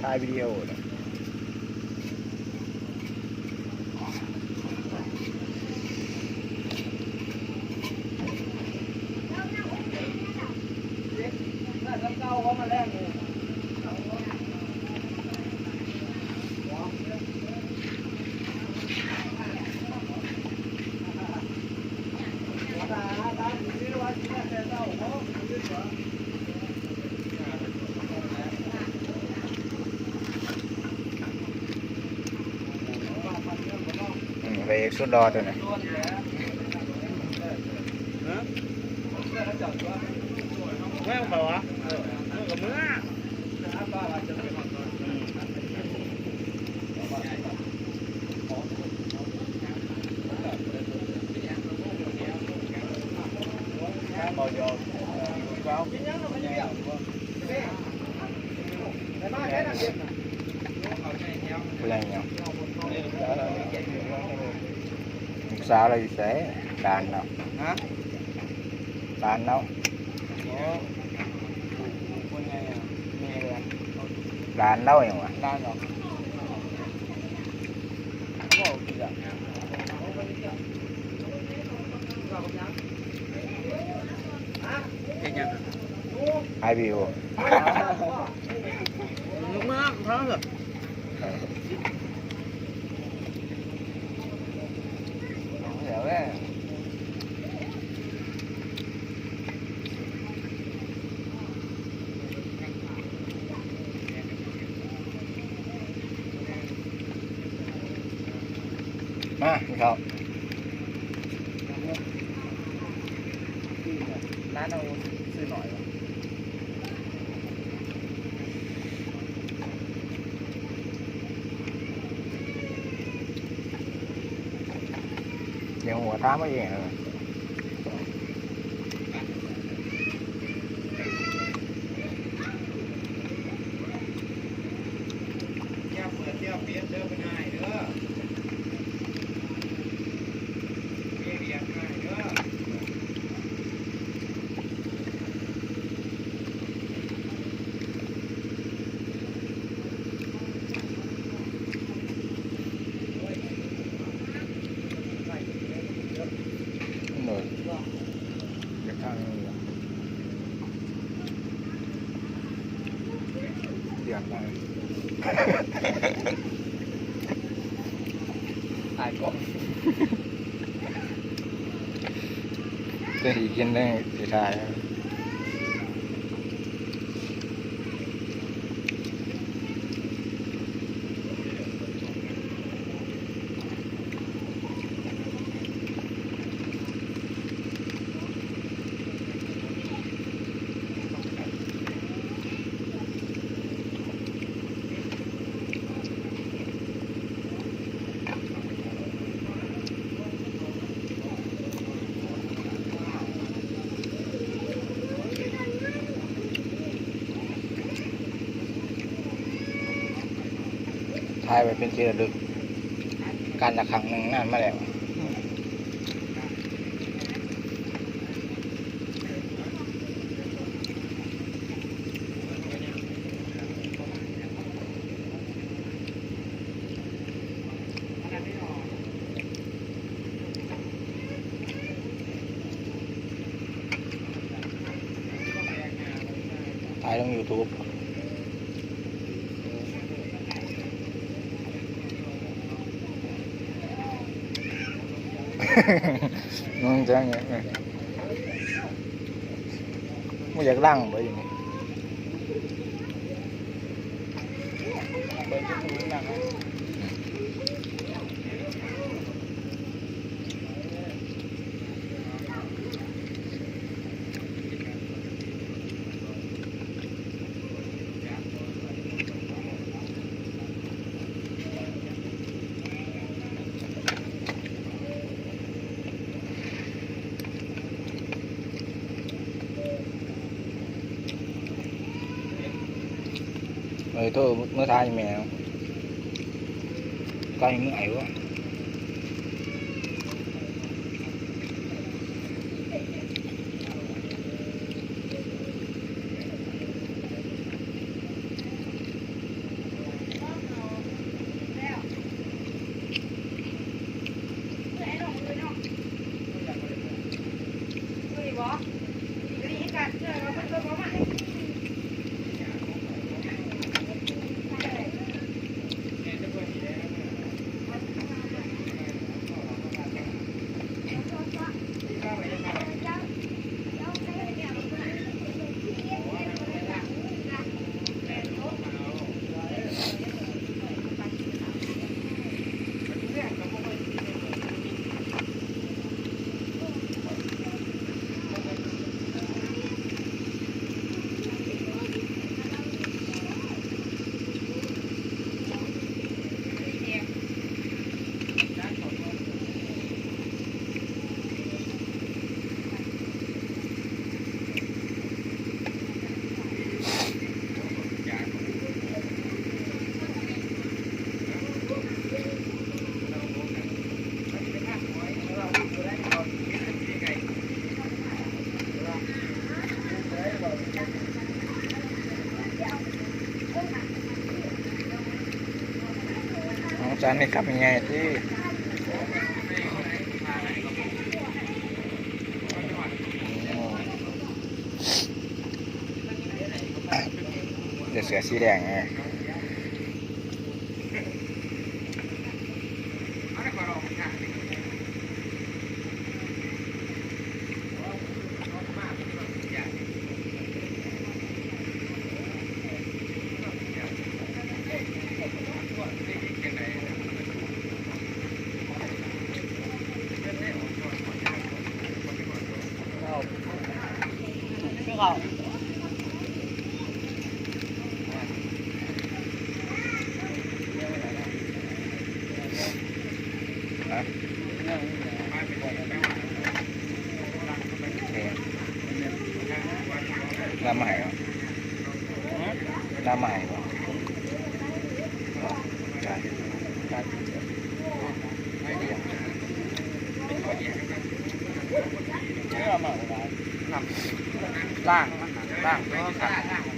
ถ่ายวิดีโอไปเอกสุดรอตัวนี้ไม่เอาเปล่าวะกับมืออะไรเงี้ยสาวอะไรอยู่เสดานเนาะดานเนาะดานเล่าอย่างวะดานเนาะไอวิวมากทั้งแบบเดี๋ยวแม่มาครับร้านเอาซื้อหน่อยวะเดี๋ยวหัวท้ามาเองเลยเปิดเที่ยวเปลี่ยนเดิมไปง่ายเด้อเรียนง่ายเด้อเดือดไปตายก่อนจะอีกกินได้สีทายทายไปเป็นที่ระลึกการละครั้งหนึ่งนั่นมาแล้วถ่ายลง YouTube มึงจะเงี้ยมึงอยากลั่งไปอย่างนี้tôi mới thay mèo coi những ẻo quá จานนี้ขับยังไงที่เดี๋ยวเสือสีแดงไงน้ำใหม่เหรอน้ำใหม่เหรอใช่ล่างมันล่างก็ขาด